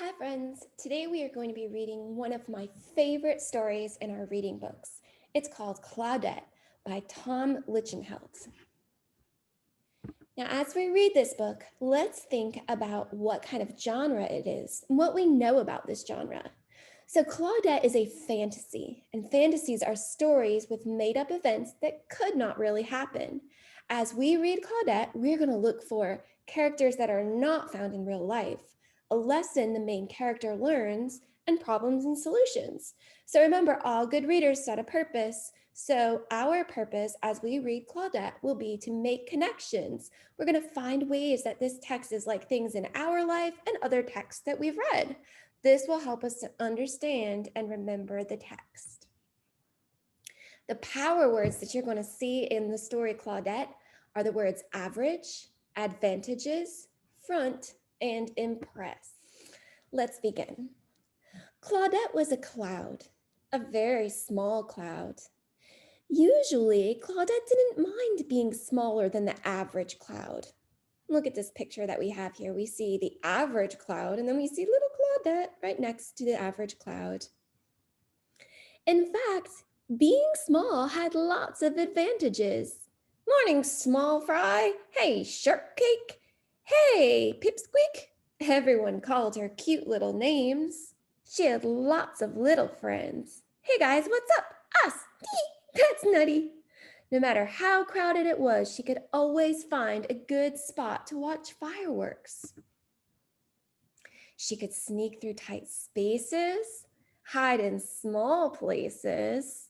Hi friends, today we are going to be reading one of my favorite stories in our reading books. It's called Cloudette by Tom Lichtenhelt. Now as we read this book, let's think about what kind of genre it is and what we know about this genre. So Claudette is a fantasy, and fantasies are stories with made-up events that could not really happen. As we read Claudette, we're going to look for characters that are not found in real life, a lesson the main character learns, and problems and solutions. So remember, all good readers set a purpose. So our purpose as we read Claudette will be to make connections. We're going to find ways that this text is like things in our life and other texts that we've read. This will help us to understand and remember the text. The power words that you're going to see in the story Claudette are the words average, advantages, front, and impress. Let's begin. Claudette was a cloud, a very small cloud. Usually, Claudette didn't mind being smaller than the average cloud. Look at this picture that we have here. We see the average cloud, and then we see little Claudette right next to the average cloud. In fact, being small had lots of advantages. Morning, small fry. Hey, shark cake. Hey, pipsqueak. Everyone called her cute little names. She had lots of little friends. Hey guys, what's up? Us. That's Nutty. No matter how crowded it was, she could always find a good spot to watch fireworks. She could sneak through tight spaces, hide in small places,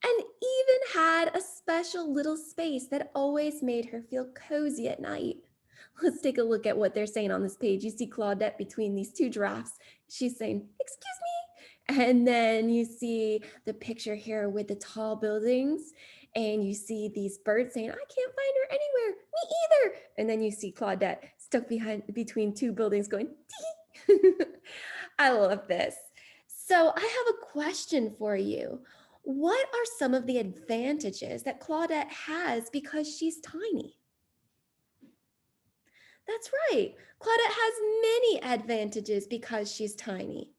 and even had a special little space that always made her feel cozy at night. Let's take a look at what they're saying on this page. You see Claudette between these two giraffes. She's saying, "Excuse me." And then you see the picture here with the tall buildings. And you see these birds saying, "I can't find her anywhere. Me either." And then you see Claudette stuck between two buildings going, "Tee." I love this. So I have a question for you. What are some of the advantages that Claudette has because she's tiny? That's right. Claudette has many advantages because she's tiny.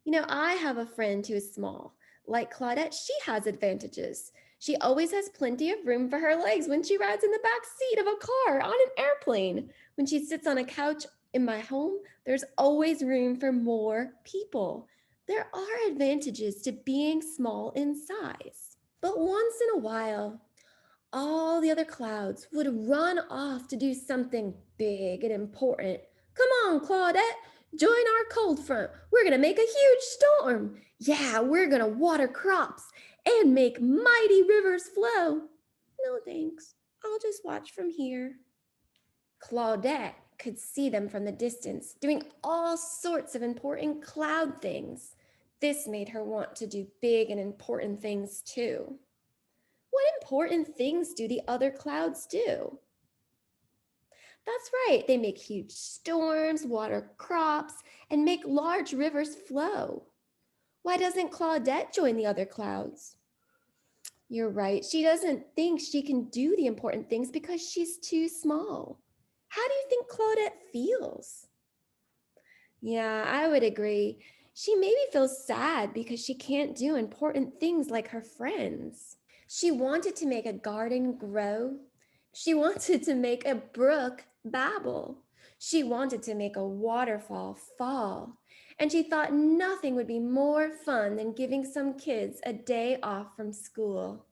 You know, I have a friend who is small. Like Claudette, she has advantages. She always has plenty of room for her legs when she rides in the back seat of a car on an airplane. When she sits on a couch in my home, there's always room for more people. There are advantages to being small in size. But once in a while, all the other clouds would run off to do something big and important. Come on, Claudette, join our cold front. We're going to make a huge storm. Yeah, we're going to water crops and make mighty rivers flow. No thanks. I'll just watch from here. Claudette could see them from the distance, doing all sorts of important cloud things. This made her want to do big and important things too. What important things do the other clouds do? That's right, they make huge storms, water crops, and make large rivers flow. Why doesn't Claudette join the other clouds? You're right, she doesn't think she can do the important things because she's too small. How do you think Claudette feels? Yeah, I would agree. She maybe feels sad because she can't do important things like her friends. She wanted to make a garden grow. She wanted to make a brook babble. She wanted to make a waterfall fall. And she thought nothing would be more fun than giving some kids a day off from school.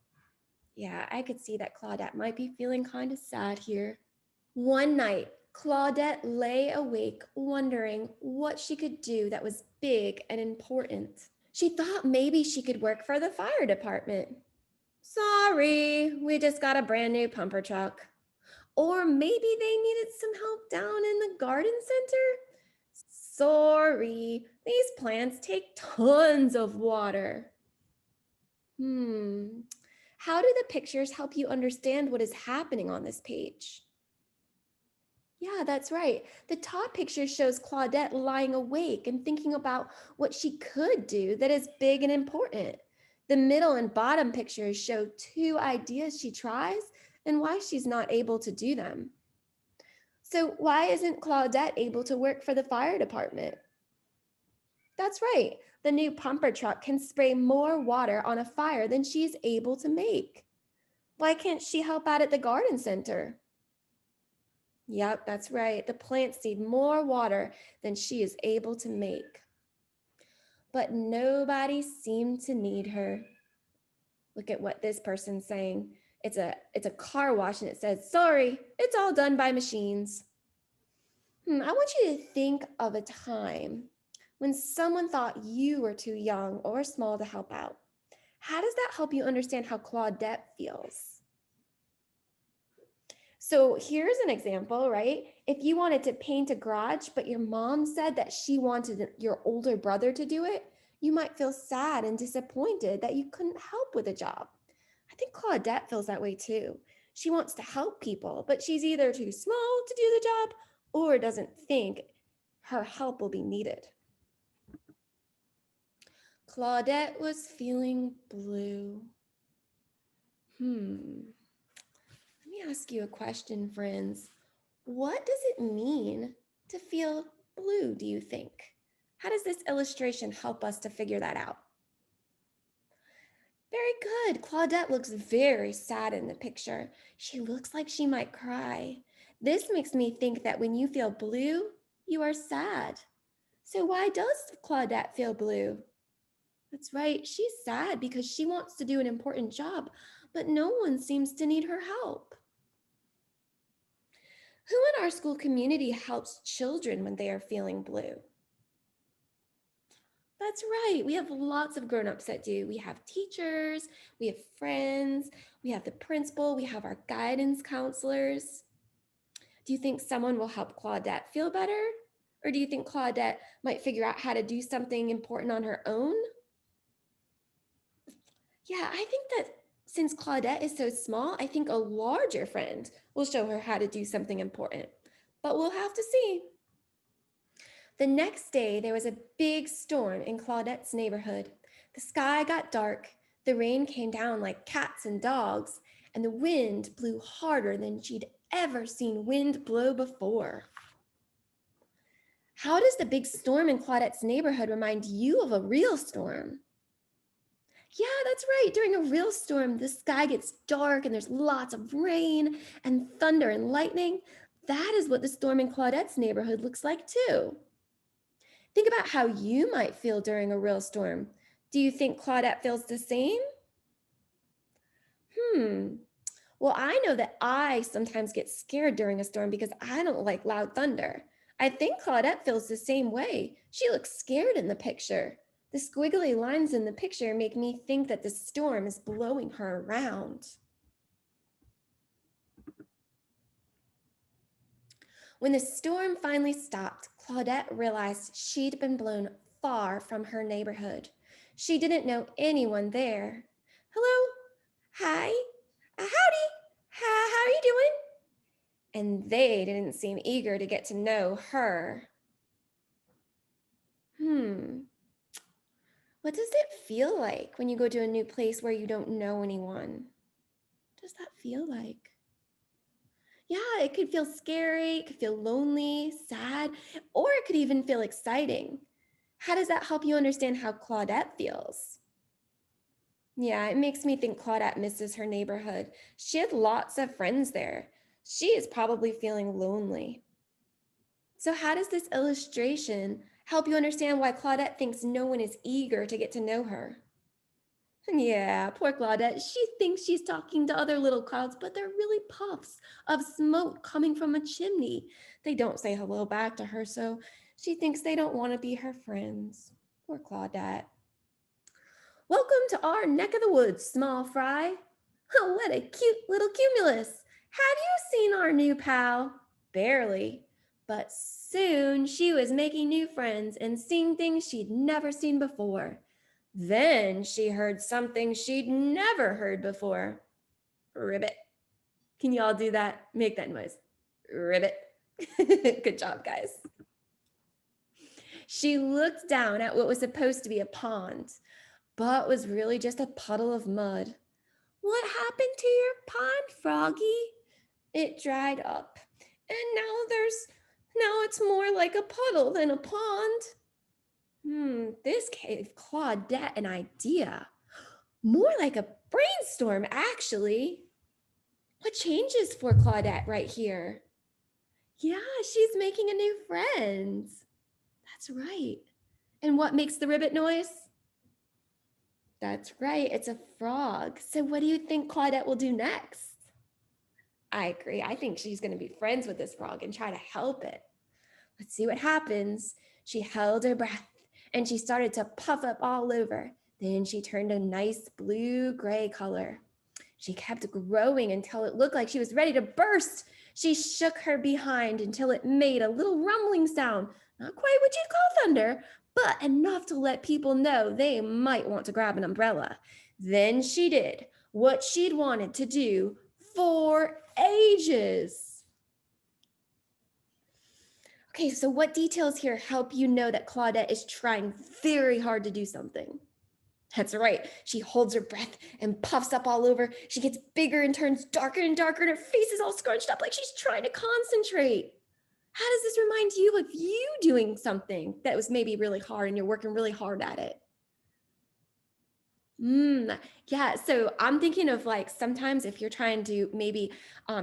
Yeah, I could see that Claudette might be feeling kind of sad here. One night, Claudette lay awake wondering what she could do that was big and important. She thought maybe she could work for the fire department. Sorry, we just got a brand new pumper truck. Or maybe they needed some help down in the garden center. Sorry, these plants take tons of water. How do the pictures help you understand what is happening on this page? Yeah, that's right. The top picture shows Claudette lying awake and thinking about what she could do that is big and important. The middle and bottom pictures show two ideas she tries and why she's not able to do them. So why isn't Claudette able to work for the fire department? That's right. The new pumper truck can spray more water on a fire than she's able to make. Why can't she help out at the garden center? Yep, that's right. The plants need more water than she is able to make. But nobody seemed to need her. Look at what this person's saying. It's a car wash and it says, "Sorry, it's all done by machines." I want you to think of a time when someone thought you were too young or small to help out. How does that help you understand how Claudette feels? So here's an example, right? If you wanted to paint a garage, but your mom said that she wanted your older brother to do it, you might feel sad and disappointed that you couldn't help with the job. I think Claudette feels that way too. She wants to help people, but she's either too small to do the job or doesn't think her help will be needed. Claudette was feeling blue. Let me ask you a question, friends. What does it mean to feel blue, do you think? How does this illustration help us to figure that out? Very good. Claudette looks very sad in the picture. She looks like she might cry. This makes me think that when you feel blue, you are sad. So why does Claudette feel blue? That's right. She's sad because she wants to do an important job, but no one seems to need her help. Who in our school community helps children when they are feeling blue? That's right. We have lots of grown-ups that do. We have teachers, we have friends, we have the principal, we have our guidance counselors. Do you think someone will help Claudette feel better? Or do you think Claudette might figure out how to do something important on her own? Yeah, I think that since Claudette is so small, I think a larger friend will show her how to do something important. But we'll have to see. The next day, there was a big storm in Claudette's neighborhood. The sky got dark, the rain came down like cats and dogs, and the wind blew harder than she'd ever seen wind blow before. How does the big storm in Claudette's neighborhood remind you of a real storm? Yeah, that's right. During a real storm, the sky gets dark and there's lots of rain and thunder and lightning. That is what the storm in Claudette's neighborhood looks like too. Think about how you might feel during a real storm. Do you think Claudette feels the same? Well, I know that I sometimes get scared during a storm because I don't like loud thunder. I think Claudette feels the same way. She looks scared in the picture. The squiggly lines in the picture make me think that the storm is blowing her around. When the storm finally stopped, Claudette realized she'd been blown far from her neighborhood. She didn't know anyone there. "Hello, hi, howdy, how are you doing?" And they didn't seem eager to get to know her. What does it feel like when you go to a new place where you don't know anyone? What does that feel like? Yeah, it could feel scary, it could feel lonely, sad, or it could even feel exciting. How does that help you understand how Claudette feels? Yeah, it makes me think Claudette misses her neighborhood. She had lots of friends there. She is probably feeling lonely. So how does this illustration help you understand why Claudette thinks no one is eager to get to know her? Yeah, poor Claudette. She thinks she's talking to other little clouds, but they're really puffs of smoke coming from a chimney. They don't say hello back to her, so she thinks they don't want to be her friends. Poor Claudette. "Welcome to our neck of the woods, small fry." "Oh, what a cute little cumulus. Have you seen our new pal?" "Barely." But soon she was making new friends and seeing things she'd never seen before. Then she heard something she'd never heard before. Ribbit. Can you all do that? Make that noise. Ribbit. Good job, guys. She looked down at what was supposed to be a pond, but was really just a puddle of mud. "What happened to your pond, Froggy?" "It dried up, and now it's more like a puddle than a pond." this gave Claudette an idea. More like a brainstorm, actually. What changes for Claudette right here? Yeah, she's making a new friend. That's right. And what makes the ribbit noise? That's right, it's a frog. So what do you think Claudette will do next? I agree. I think she's going to be friends with this frog and try to help it. Let's see what happens. She held her breath and she started to puff up all over. Then she turned a nice blue-gray color. She kept growing until it looked like she was ready to burst. She shook her behind until it made a little rumbling sound. Not quite what you'd call thunder, but enough to let people know they might want to grab an umbrella. Then she did what she'd wanted to do for ages. Okay, so what details here help you know that Claudette is trying very hard to do something? That's right. She holds her breath and puffs up all over. She gets bigger and turns darker and darker, and her face is all scrunched up like she's trying to concentrate. How does this remind you of you doing something that was maybe really hard and you're working really hard at it? Yeah, so I'm thinking of like sometimes if you're trying to maybe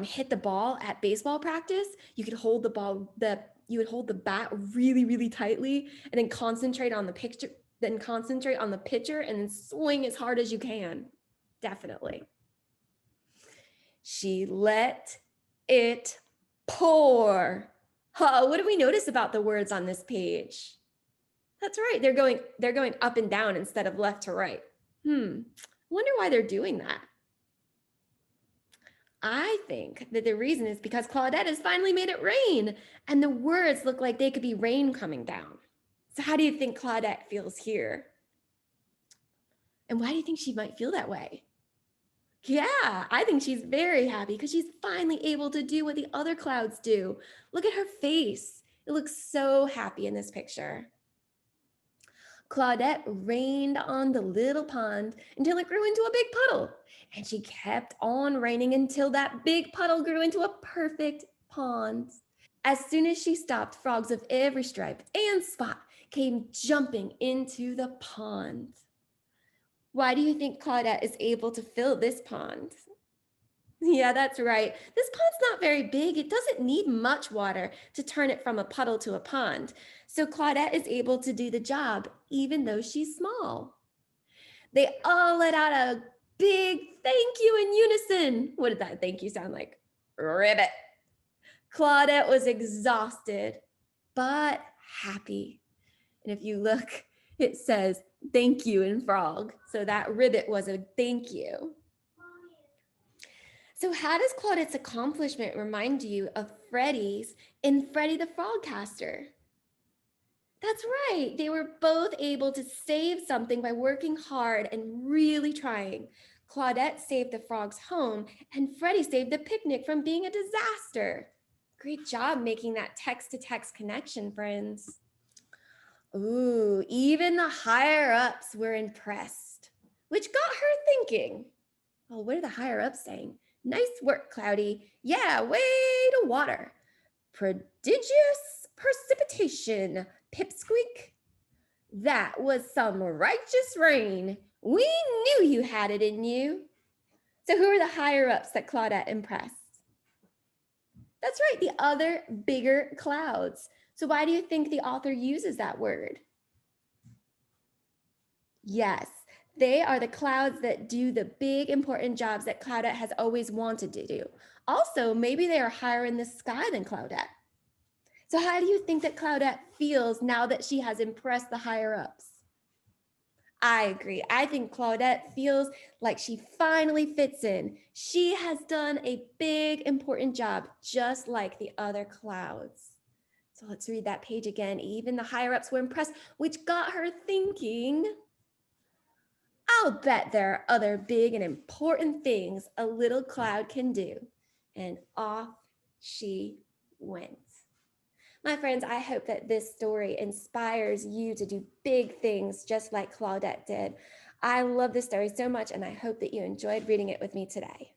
hit the ball at baseball practice, you could hold the ball, you would hold the bat really, really tightly and then concentrate on the picture, then concentrate on the pitcher and then swing as hard as you can. Definitely. She let it pour. What do we notice about the words on this page? That's right. They're going up and down instead of left to right. Wonder why they're doing that. I think that the reason is because Claudette has finally made it rain and the words look like they could be rain coming down. So how do you think Claudette feels here? And why do you think she might feel that way? Yeah, I think she's very happy because she's finally able to do what the other clouds do. Look at her face. It looks so happy in this picture. Claudette rained on the little pond until it grew into a big puddle. And she kept on raining until that big puddle grew into a perfect pond. As soon as she stopped, frogs of every stripe and spot came jumping into the pond. Why do you think Claudette is able to fill this pond? Yeah, that's right. This pond's not very big. It doesn't need much water to turn it from a puddle to a pond. So Claudette is able to do the job, even though she's small. They all let out a big thank you in unison. What did that thank you sound like? Ribbit. Claudette was exhausted, but happy. And if you look, it says thank you in frog. So that ribbit was a thank you. So how does Claudette's accomplishment remind you of Freddie's in Freddie the Frogcaster? That's right. They were both able to save something by working hard and really trying. Claudette saved the frog's home and Freddie saved the picnic from being a disaster. Great job making that text-to-text connection, friends. Ooh, even the higher-ups were impressed, which got her thinking. Well, what are the higher-ups saying? Nice work, Cloudy. Yeah, way to water. Prodigious precipitation, Pipsqueak. That was some righteous rain. We knew you had it in you. So who are the higher-ups that Claudette impressed? That's right, the other bigger clouds. So why do you think the author uses that word? Yes, they are the clouds that do the big important jobs that Claudette has always wanted to do. Also, maybe they are higher in the sky than Claudette. So how do you think that Claudette feels now that she has impressed the higher ups? I agree. I think Claudette feels like she finally fits in. She has done a big, important job, just like the other clouds. So let's read that page again. Even the higher ups were impressed, which got her thinking, I'll bet there are other big and important things a little cloud can do. And off she went. My friends, I hope that this story inspires you to do big things just like Claudette did. I love this story so much, and I hope that you enjoyed reading it with me today.